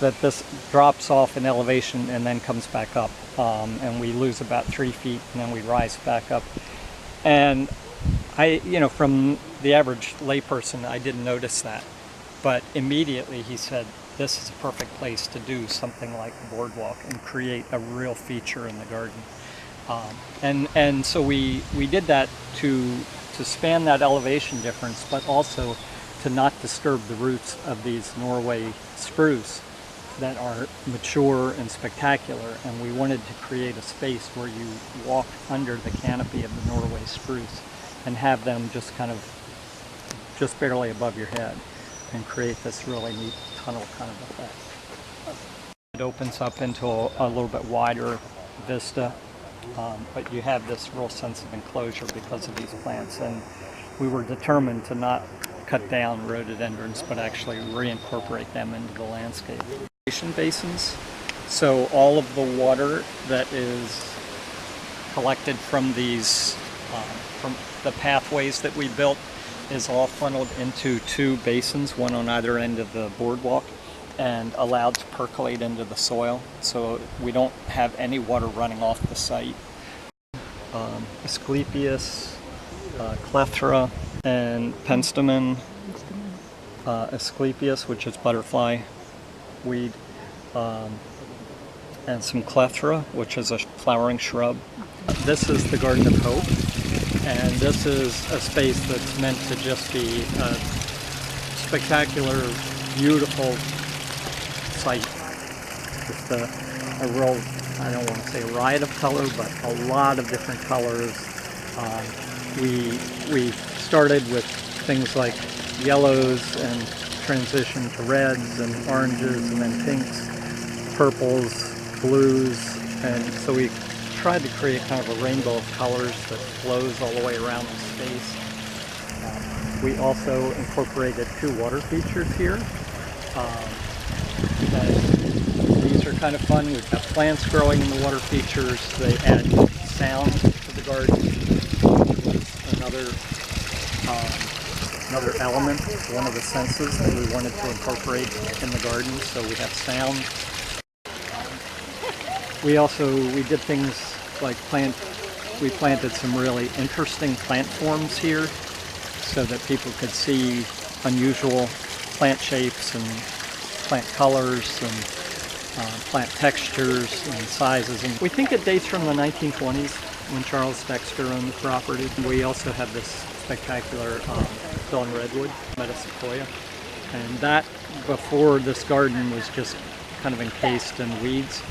that this drops off in elevation and then comes back up, and we lose about 3 feet and then we rise back up. And from the average layperson, I didn't notice that, but immediately he said, this is a perfect place to do something like the boardwalk and create a real feature in the garden. And so we did that to span that elevation difference, but also to not disturb the roots of these Norway spruce that are mature and spectacular. And we wanted to create a space where you walk under the canopy of the Norway spruce and have them just barely above your head and create this really neat tunnel kind of effect. It opens up into a little bit wider vista, but you have this real sense of enclosure because of these plants. And we were determined to not cut down rhododendrons, but actually reincorporate them into the landscape. Basins. So all of the water that is collected from these, from the pathways that we built, is all funneled into 2 basins, one on either end of the boardwalk, and allowed to percolate into the soil. So we don't have any water running off the site. Asclepias, Clethra, and Penstemon. Asclepias, which is butterfly weed, and some Clethra, which is a flowering shrub. This is the Garden of Hope, and this is a space that's meant to just be a spectacular, beautiful site. Just a real, I don't want to say a riot of color, but a lot of different colors. We started with things like yellows and transitioned to reds and oranges and then pinks, purples, blues, and so we tried to create kind of a rainbow of colors that flows all the way around the space. We also incorporated 2 water features here. These are kind of fun. We've got plants growing in the water features. They add sound to the garden, which was another element, one of the senses that we wanted to incorporate in the garden. So we have sound. We did things like we planted some really interesting plant forms here so that people could see unusual plant shapes and plant colors and plant textures and sizes. And we think it dates from the 1920s when Charles Dexter owned the property. We also have this spectacular stone redwood, metasequoia, and that before this garden was just kind of encased in weeds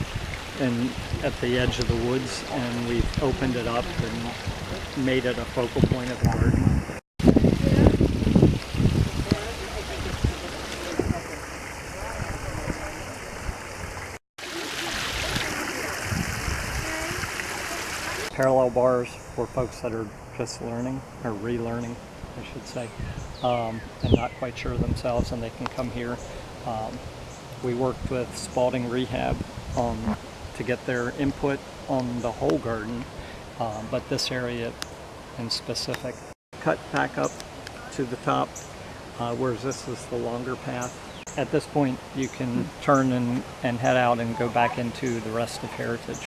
and at the edge of the woods, and we've opened it up and made it a focal point of the garden. Parallel bars for folks that are just learning, or relearning, I should say, and not quite sure themselves, and they can come here. We worked with Spalding Rehab to get their input on the whole garden, but this area in specific. Cut back up to the top, whereas this is the longer path. At this point, you can turn and head out and go back into the rest of Heritage.